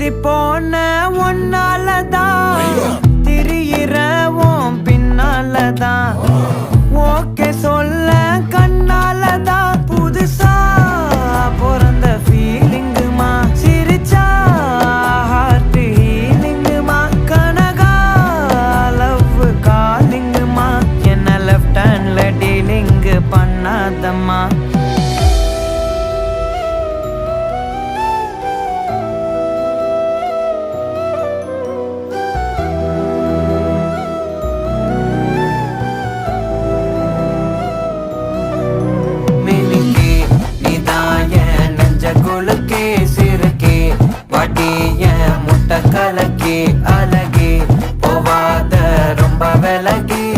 திருந்தி போன ஒன்னாலதான் திரியிறவும் பின்னாலதான் ஓகே சொல்ல கண்ணாலதான் புதுசா பிறந்த ஃபீலிங்குமா சிரிச்சா ஹார்ட் ஹீலிங்குமா கனகா லவ் காலிங்குமா என்ன லெஃப்ட் ஹேண்ட்ல டீலிங் பண்ணாதம்மா முட்டை கலக்கி அழகி போவாத ரொம்ப விலகி